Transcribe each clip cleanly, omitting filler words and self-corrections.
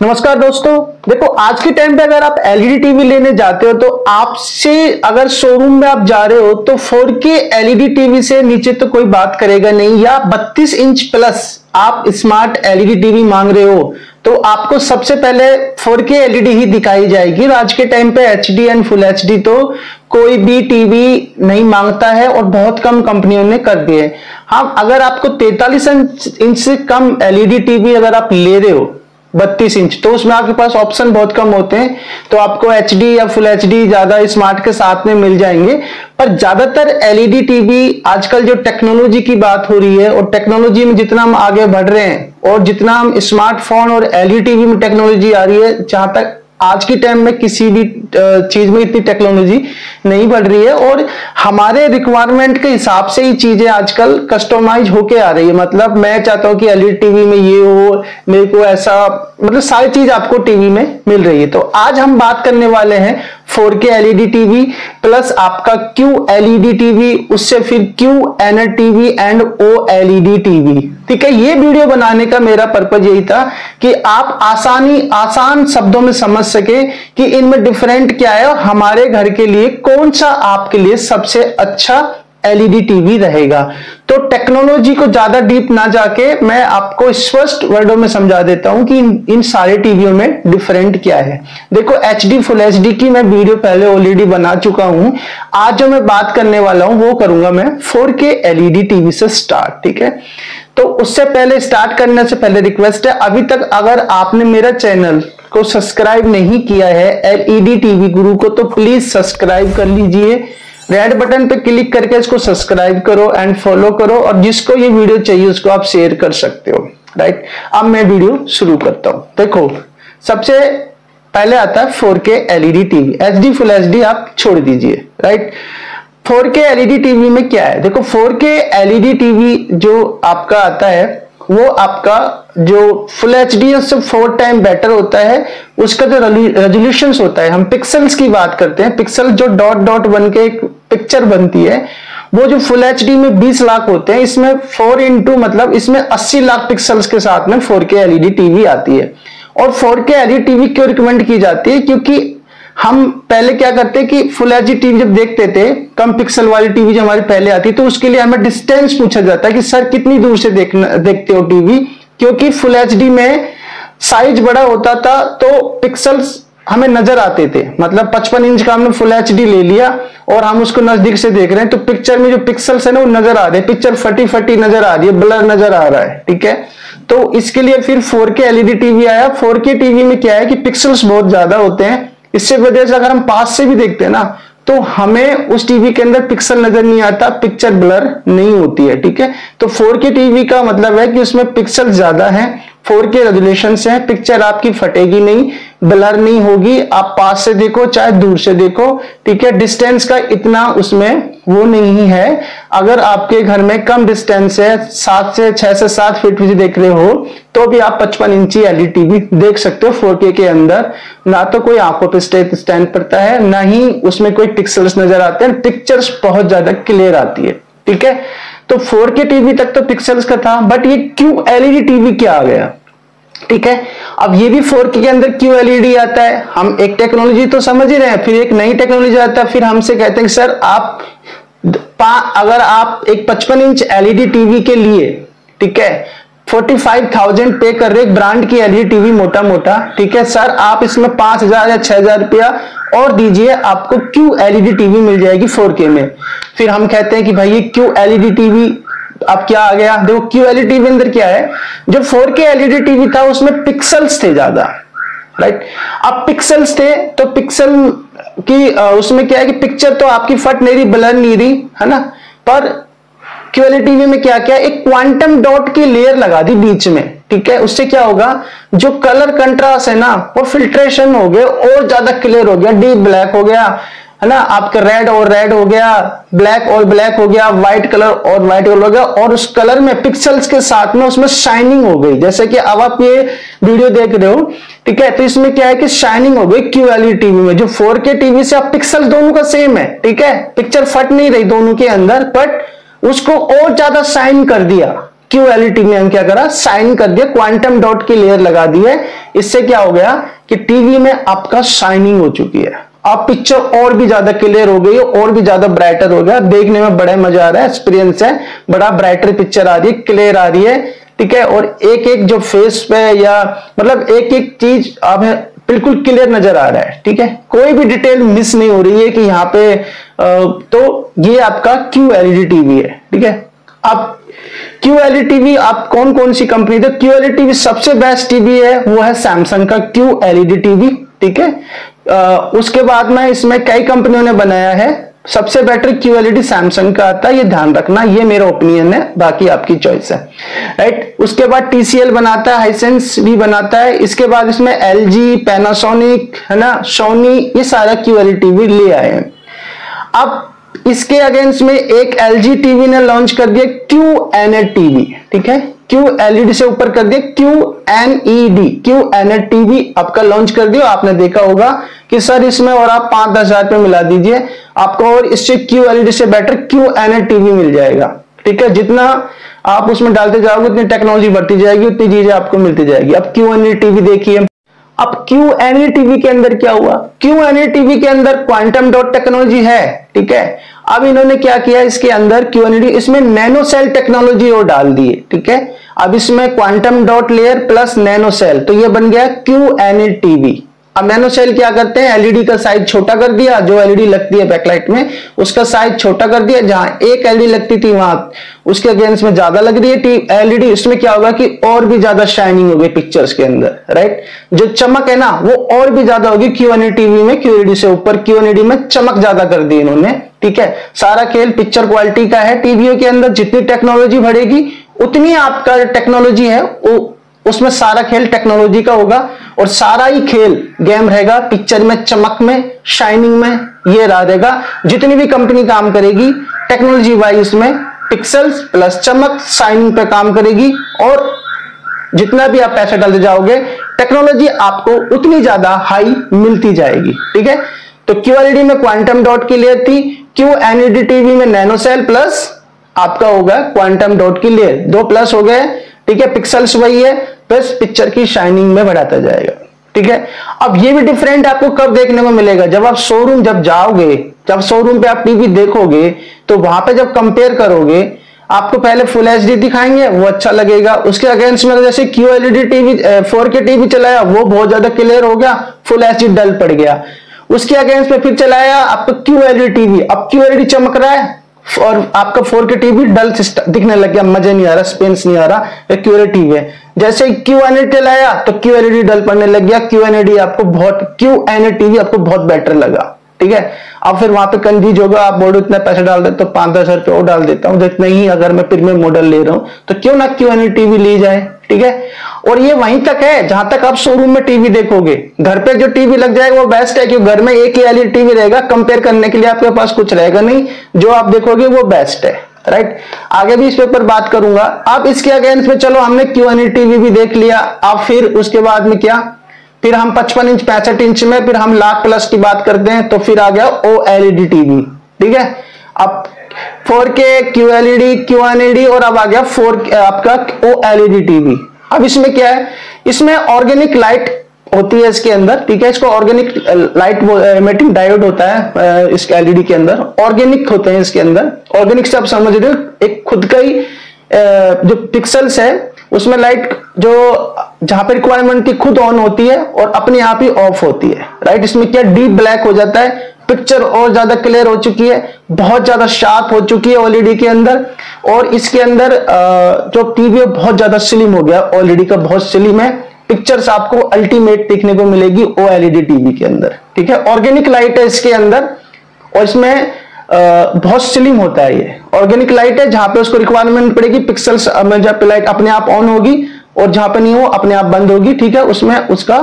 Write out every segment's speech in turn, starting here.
नमस्कार दोस्तों, देखो आज के टाइम पे अगर आप एलईडी टीवी लेने जाते हो तो आपसे अगर शोरूम में आप जा रहे हो तो 4K एलईडी टीवी से नीचे तो कोई बात करेगा नहीं, या 32 इंच प्लस आप स्मार्ट एलईडी टीवी मांग रहे हो तो आपको सबसे पहले 4K एलईडी ही दिखाई जाएगी। आज के टाइम पे एचडी एंड फुल एचडी तो कोई भी टीवी नहीं मांगता है और बहुत कम कंपनियों ने कर दिए। हाँ, अगर आपको 43 इंच से कम एलईडी टीवी अगर आप ले रहे हो 32 इंच, तो उसमें आपके पास ऑप्शन बहुत कम होते हैं, तो आपको एचडी या फुल एचडी ज्यादा स्मार्ट के साथ में मिल जाएंगे। पर ज्यादातर एलईडी टीवी आजकल जो टेक्नोलॉजी की बात हो रही है और टेक्नोलॉजी में जितना हम आगे बढ़ रहे हैं और जितना हम स्मार्टफोन और एलईडी टीवी में टेक्नोलॉजी आ रही है, जहां तक आज की टाइम में किसी भी चीज में इतनी टेक्नोलॉजी नहीं बढ़ रही है और हमारे रिक्वायरमेंट के हिसाब से ही चीजें आजकल कस्टमाइज होके आ रही है। मतलब मैं चाहता हूं कि एलईडी टीवी में ये हो, मेरे को ऐसा, मतलब सारी चीज आपको टीवी में मिल रही है। तो आज हम बात करने वाले हैं 4K एलईडी टीवी प्लस आपका QLED टीवी, उससे फिर QNR TV and OLED TV. ठीक है, ये वीडियो बनाने का मेरा पर्पज यही था कि आप आसान शब्दों में समझ सके कि इनमें डिफरेंट क्या है और हमारे घर के लिए कौन सा आपके लिए सबसे अच्छा एलईडी टीवी रहेगा। तो टेक्नोलॉजी को ज्यादा डीप ना जाके मैं आपको स्पष्ट वर्डों में समझा देता हूं कि इन सारे टीवियों में डिफरेंट क्या है। देखो एचडी फुल एचडी की मैं वीडियो पहले ऑलरेडी बना चुका हूं। आज जो मैं बात करने वाला हूं वो करूंगा मैं 4K एलईडी टीवी से स्टार्ट। ठीक है, तो उससे पहले स्टार्ट करने से पहले रिक्वेस्ट है, अभी तक अगर आपने मेरा चैनल को सब्सक्राइब नहीं किया है एलईडी टीवी गुरु को, तो प्लीज सब्सक्राइब कर लीजिए। रेड बटन पे क्लिक करके इसको सब्सक्राइब करो एंड फॉलो करो, और जिसको ये वीडियो चाहिए उसको आप शेयर कर सकते हो। राइट, अब मैं वीडियो शुरू करता हूं। देखो सबसे पहले आता है 4K LED TV. HD full HD आप छोड़ दीजिए। राइट, 4K एलईडी टीवी में क्या है, देखो 4K एलईडी टीवी जो आपका आता है वो आपका जो फुल एचडी उससे 4 टाइम बेटर होता है। उसका जो रेजोल्यूशन होता है, हम पिक्सल्स की बात करते हैं, पिक्सल जो डॉट डॉट बन के एक पिक्चर बनती है, वो जो फुल एचडी में 20 लाख होते हैं, इसमें 4 इंटू मतलब इसमें 80 लाख पिक्सल्स के साथ में 4K एलईडी टीवी आती है। और 4K एलईडी टीवी क्यों रिकमेंड की जाती है, क्योंकि हम पहले क्या करते हैं कि फुल एचडी टीवी जब देखते थे, कम पिक्सल वाली टीवी जो हमारी पहले आती, तो उसके लिए हमें डिस्टेंस पूछा जाता है कि सर कितनी दूर से देखते हो टीवी, क्योंकि फुल एचडी में साइज बड़ा होता था तो पिक्सल्स हमें नजर आते थे। मतलब 55 इंच का हमने फुल एचडी ले लिया और हम उसको नजदीक से देख रहे हैं तो पिक्चर में जो पिक्सल्स है ना वो नजर आ रहे हैं, पिक्चर फटी फटी नजर आ रही है, ब्लर नजर आ रहा है। ठीक है, तो इसके लिए फिर 4K एलईडी टीवी आया। 4K टीवी में क्या है कि पिक्सल्स बहुत ज्यादा होते हैं, इससे वजह से अगर हम पास से भी देखते हैं ना तो हमें उस टीवी के अंदर पिक्सल नजर नहीं आता, पिक्चर ब्लर नहीं होती है। ठीक है, तो 4K टीवी का मतलब है कि उसमें पिक्सल ज्यादा है, 4K रेजोल्यूशन से है, पिक्चर आपकी फटेगी नहीं, ब्लर नहीं होगी, आप पास से देखो चाहे दूर से देखो। ठीक है, डिस्टेंस का इतना उसमें वो नहीं है। अगर आपके घर में कम डिस्टेंस है, 6 से 7 फीट भी देख रहे हो तो भी आप 55 इंची एलईडी टीवी देख सकते हो 4K के अंदर। ना तो कोई आंखों पे स्टैंड पड़ता है, ना ही उसमें कोई पिक्सल्स नजर आते हैं, पिक्चर्स बहुत ज्यादा क्लियर आती है। ठीक है, तो 4K टीवी तक तो पिक्सल्स का था, बट ये QLED टीवी क्या आ गया। ठीक है, अब ये भी 4K के अंदर QLED आता है। हम एक टेक्नोलॉजी तो समझ ही रहे हैं, फिर एक नई टेक्नोलॉजी आता है, फिर हमसे कहते हैं कि सर आप अगर आप एक 55 इंच एलईडी टीवी के लिए, ठीक है, 45,000 पे कर रहे एक ब्रांड की एलईडी टीवी मोटा मोटा, ठीक है सर, आप इसमें 5,000 या 6,000 रुपया और दीजिए, आपको QLED टीवी मिल जाएगी 4K में। फिर हम कहते हैं कि भाई ये QLED टीवी अब क्या आ गया। देखो QLED टीवी अंदर क्या है, जो 4K एलईडी टीवी था उसमें पिक्सल्स थे ज्यादा। राइट, अब पिक्सल्स थे तो पिक्सल की उसमें क्या है कि पिक्चर तो आपकी फट नहीं रही, ब्लर नहीं रही, है ना। पर QLED टीवी में क्या क्या, एक क्वांटम डॉट की लेयर लगा दी बीच में। ठीक है, उससे क्या होगा, जो कलर कंट्रास्ट है ना वो फिल्ट्रेशन हो गया और ज्यादा क्लियर हो गया, डीप ब्लैक हो गया, है ना, आपका रेड और रेड हो गया, ब्लैक और ब्लैक हो गया, व्हाइट कलर और व्हाइट कलर हो गया, और उस कलर में पिक्सल्स के साथ में उसमें शाइनिंग हो गई। जैसे कि अब आप ये वीडियो देख रहे हो, ठीक है, तो इसमें क्या है कि शाइनिंग हो गई QLED टीवी में। जो 4K टीवी से आप पिक्सल दोनों का सेम है, ठीक है, पिक्चर फट नहीं रही दोनों के अंदर, बट उसको और ज्यादा शाइन कर दिया। QLED में हम क्या करा, शाइन कर दिया, क्वांटम डॉट की लेयर लगा दी है। इससे क्या हो गया कि टीवी में आपका शाइनिंग हो चुकी है, अब पिक्चर और भी ज्यादा क्लियर हो गई है, और भी ज्यादा ब्राइटर हो गया, देखने में बड़ा मजा आ रहा है, एक्सपीरियंस है, बड़ा ब्राइटर पिक्चर आ रही है, क्लियर आ रही है, ठीक है। और एक एक जो फेस पे या मतलब एक एक चीज अब बिल्कुल क्लियर नजर आ रहा है, ठीक है, कोई भी डिटेल मिस नहीं हो रही है कि यहाँ पे तो ये आपका QLED टीवी है, ठीक है। अब QLED टीवी आप कौन कौन सी कंपनी, तो QLED टीवी सबसे बेस्ट टीवी है वो है सैमसंग का QLED टीवी, ठीक है। उसके बाद में इसमें कई कंपनियों ने बनाया है, सबसे बेटर QLED सैमसंग का आता है, ये ध्यान रखना, ये मेरा ओपिनियन है, बाकी आपकी चॉइस है, राइट। उसके बाद TCL बनाता है, हाइसेंस भी बनाता है, इसके बाद इसमें LG, पैनासोनिक, है ना, सोनी, ये सारा QLED टीवी ले आए हैं। अब इसके अगेंस्ट में एक LG टीवी ने लॉन्च कर दिया QNED टीवी, ठीक है, QLED से ऊपर कर दिया QNED टीवी आपका लॉन्च कर दिया। आपने देखा होगा कि सर इसमें और आप 5-10 हजार रुपए मिला दीजिए आपको, और इससे QLED से बेटर QNED टीवी मिल जाएगा, ठीक है। जितना आप उसमें डालते जाओगे उतनी टेक्नोलॉजी बढ़ती जाएगी, उतनी चीजें आपको मिलती जाएगी। अब QNED टीवी देखिए, अब QNED टीवी के अंदर क्या हुआ, QNED टीवी के अंदर क्वांटम डॉट टेक्नोलॉजी है, ठीक है। अब इन्होंने क्या किया, इसके अंदर QNED इसमें नैनो सेल टेक्नोलॉजी और डाल दी है, ठीक है। अब इसमें quantum dot layer plus nano cell, तो ये बन गया QNED टीवी। अब नैनो सेल क्या करते हैं, LED का साइज छोटा कर दिया, जो LED लगती है बैकलाइट में उसका साइज छोटा कर दिया, जहां एक LED लगती थी वहां उसके अगेंस्ट में ज्यादा लग रही है LED, इसमें क्या होगा कि और भी ज्यादा शाइनिंग होगी पिक्चर्स के अंदर, राइट। जो चमक है ना वो और भी ज्यादा होगी QNED टीवी में, QLED से ऊपर QNED में चमक ज्यादा कर दी इन्होंने, ठीक है। सारा खेल पिक्चर क्वालिटी का है, टीवीओ के अंदर जितनी टेक्नोलॉजी बढ़ेगी उतनी आपका टेक्नोलॉजी है उसमें सारा खेल टेक्नोलॉजी का होगा, और सारा ही खेल गेम रहेगा पिक्चर में, चमक में, शाइनिंग में, ये रहेगा। जितनी भी कंपनी काम करेगी टेक्नोलॉजी वाइज में पिक्सल्स प्लस चमक शाइनिंग पे काम करेगी, और जितना भी आप पैसे डालते जाओगे टेक्नोलॉजी आपको उतनी ज्यादा हाई मिलती जाएगी, ठीक है। तो QLED में क्वांटम डॉट की लेयर थी, QNED टीवी में नैनो सेल प्लस आपका होगा क्वांटम डॉट की लेयर, 2 प्लस हो गए, ठीक है। पिक्सल्स वही है, बस पिक्चर की शाइनिंग में बढ़ाता जाएगा, ठीक है। अब ये भी डिफरेंट आपको कब देखने को मिलेगा, जब आप शोरूम जब जाओगे, जब शोरूम पे आप टीवी देखोगे तो वहां पे जब कंपेयर करोगे आपको पहले फुल HD दिखाएंगे, वो अच्छा लगेगा। उसके अगेंस्ट में जैसे QLED टीवी 4K टीवी चलाया वो बहुत ज्यादा क्लियर हो गया, फुल HD डल पड़ गया। उसके अगेंस्ट में फिर चलाया आपको QLED टीवी, अब QLED चमक रहा है और आपका 4K टीवी डल दिखने लग गया, मजा नहीं आ रहा, स्पेस नहीं आ रहा, QLED टीवी है। जैसे QNED चलाया तो QLED डल पड़ने लग गया, QNED टीवी आपको बहुत बेटर लगा, ठीक है। अब फिर वहां पे कंफ्यूज होगा, आप बोर्ड इतना पैसा डाल देते तो 5-10 हजार रुपये और डाल देता हूँ, जितना ही अगर मैं प्रीमियम मॉडल ले रहा हूं तो क्यों ना QNED टीवी ली जाए, ठीक है। और ये वहीं तक है जहां तक आप शोरूम में टीवी देखोगे, घर पे जो टीवी लग जाएगा वो बेस्ट है, क्योंकि घर में एक ही LED टीवी रहेगा, कंपेयर करने के लिए आपके पास कुछ रहेगा नहीं, जो आप देखोगे वो बेस्ट है, राइट। आगे भी इस पे ऊपर बात करूंगा। अब इसके अगेंस्ट में चलो हमने QNED टीवी भी देख लिया, अब फिर उसके बाद में क्या, फिर हम 55 इंच 65 इंच में फिर हम लाख प्लस की बात करते हैं, तो फिर आ गया OLED टीवी, ठीक है। अब 4K QNED और अब आ गया 4K आपका OLED टीवी। अब इसमें क्या है, इसमें ऑर्गेनिक लाइट होती है इसके अंदर, ठीक है। इसको ऑर्गेनिक लाइट एमिटिंग डायोड होता है इस LED के अंदर, ऑर्गेनिक होते हैं इसके अंदर। ऑर्गेनिक से आप समझ रहे हो, एक खुद का ही जो पिक्सल्स है उसमें लाइट जो जहां पर रिक्वायरमेंट थी खुद ऑन होती है और अपने आप ही ऑफ होती है, राइट। इसमें क्या डीप ब्लैक हो जाता है, पिक्चर और ज्यादा क्लियर हो चुकी है, बहुत ज्यादा शार्प हो चुकी है OLED के अंदर, और इसके अंदर जो टीवी है बहुत ज्यादा स्लिम हो गया, OLED का बहुत स्लिम है, पिक्चर्स आपको अल्टीमेट देखने को मिलेगी OLED टीवी के अंदर, ठीक है। ऑर्गेनिक लाइट है इसके अंदर, और इसमें बहुत स्लिम होता है, ये ऑर्गेनिक लाइट है, जहां पे उसको रिक्वायरमेंट पड़ेगी पिक्सल्स में जब लाइट अपने आप ऑन होगी, और जहां पे नहीं हो अपने आप बंद होगी, ठीक है। उसमें उसका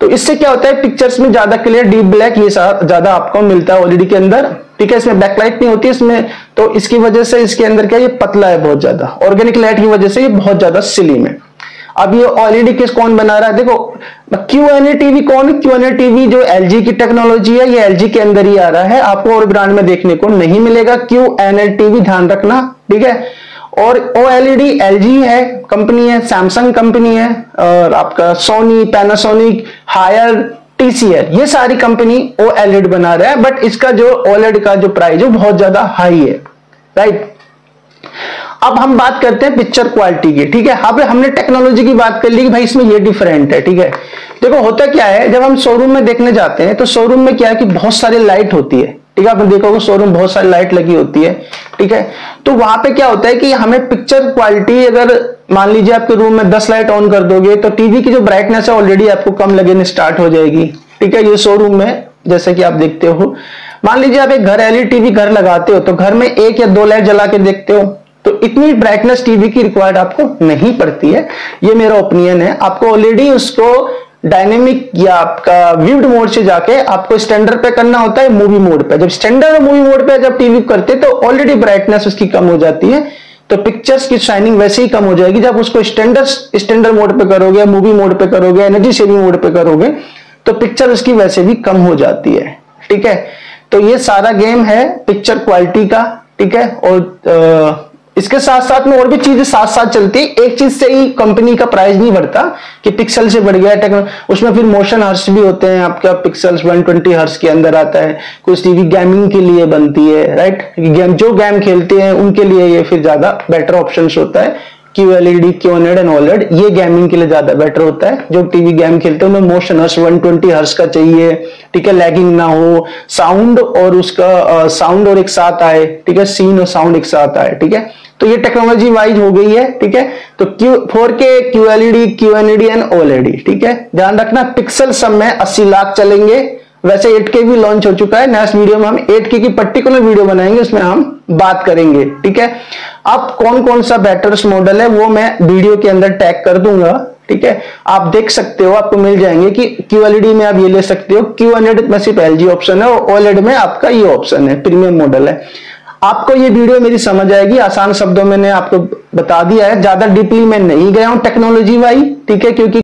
तो इससे क्या होता है, पिक्चर्स में ज्यादा क्लियर डीप ब्लैक ये ज्यादा आपको मिलता है OLED के अंदर, ठीक है। इसमें बैकलाइट नहीं होती इसमें, तो इसकी वजह से इसके अंदर क्या ये पतला है बहुत ज्यादा, ऑर्गेनिक लाइट की वजह से ये बहुत ज्यादा स्लिम है। अब ये OLED किस कौन बना रहा है, देखो QNED टीवी कौन है, QNED टीवी जो LG की टेक्नोलॉजी है, ये LG के अंदर ही आ रहा है, आपको और ब्रांड में देखने को नहीं मिलेगा QNED टीवी, ध्यान रखना, ठीक है। और OLED LG है कंपनी है, सैमसंग कंपनी है, और आपका सोनी, पैनासोनिक, हायर, TCL, ये सारी कंपनी OLED बना रहा है, बट इसका जो OLED का जो प्राइस है बहुत ज्यादा हाई है, राइट। अब हम बात करते हैं पिक्चर क्वालिटी की, ठीक है। अब हमने टेक्नोलॉजी की बात कर ली कि भाई इसमें ये डिफरेंट है, ठीक है। देखो होता क्या है, जब हम शोरूम में देखने जाते हैं तो शोरूम में क्या है कि बहुत सारी लाइट होती है, ठीक है। आपने देखोगे शोरूम बहुत सारी लाइट लगी होती है, ठीक है। तो वहां पे क्या होता है कि हमें पिक्चर क्वालिटी, अगर मान लीजिए आपके रूम में 10 लाइट ऑन कर दोगे तो टीवी की जो ब्राइटनेस है ऑलरेडी आपको कम लगने स्टार्ट हो जाएगी, ठीक है। ये शोरूम में जैसे कि आप देखते हो, मान लीजिए आप एक घर LED टीवी घर लगाते हो तो घर में 1 या 2 लाइट जला के देखते हो, तो इतनी ब्राइटनेस टीवी की रिक्वायर्ड आपको नहीं पड़ती है, ये मेरा ओपिनियन है। आपको ऑलरेडी उसको डायनेमिक या आपका विव्ड मोड से जाके आपको स्टैंडर्ड पे करना होता है, मूवी मोड पे। जब स्टैंडर्ड और मूवी मोड पे जब टीवी करते तो ऑलरेडी ब्राइटनेस उसकी कम हो जाती है, तो पिक्चर्स की शाइनिंग वैसे ही कम हो जाएगी। जब उसको स्टैंडर्ड मोड पे करोगे, मूवी मोड पे करोगे, एनर्जी सेविंग मोड पे करोगे, तो पिक्चर उसकी वैसे भी कम हो जाती है, ठीक है। तो ये सारा गेम है पिक्चर क्वालिटी का, ठीक है। और इसके साथ साथ में और भी चीजें साथ साथ चलती है, एक चीज से ही कंपनी का प्राइस नहीं बढ़ता कि पिक्सल से बढ़ गया उसमें फिर मोशन हर्ट्ज भी होते हैं, आपका पिक्सल्स 120 हर्ट्ज के अंदर आता है। कुछ टीवी गेमिंग के लिए बनती है, राइट। जो गेम खेलते हैं उनके लिए ये फिर ज्यादा बेटर ऑप्शन होता है, QLED, QNED एंड OLED, ये गेमिंग के लिए ज्यादा बेटर होता है। जो टीवी गेम खेलते हैं उनमें मोशन हर्ट्ज 120 हर्ट्ज का चाहिए, ठीक है, लैगिंग ना हो, साउंड और उसका साउंड और एक साथ आए, ठीक है, सीन और साउंड एक साथ आए, ठीक है। तो ये टेक्नोलॉजी वाइज हो गई है, ठीक है। तो 4K, QLED, QNED and OLED, ठीक है। ध्यान रखना पिक्सल सब में 80 लाख चलेंगे। वैसे 8K भी लॉन्च हो चुका है, नेक्स्ट वीडियो में हम 8K की पर्टिकुलर वीडियो बनाएंगे, उसमें हम बात करेंगे, ठीक है। अब कौन कौन सा बेटर मॉडल है वो मैं वीडियो के अंदर टैग कर दूंगा, ठीक है। आप देख सकते हो, आपको मिल जाएंगे कि QLED में आप ये ले सकते हो, QNED में सिर्फ LG ऑप्शन है और OLED में आपका ये ऑप्शन है, प्रीमियम मॉडल है। आपको ये वीडियो मेरी समझ आएगी, आसान शब्दों में मैंने आपको बता दिया है, ज्यादा डीपली मैं नहीं गया हूं टेक्नोलॉजी वाइज, ठीक है, क्योंकि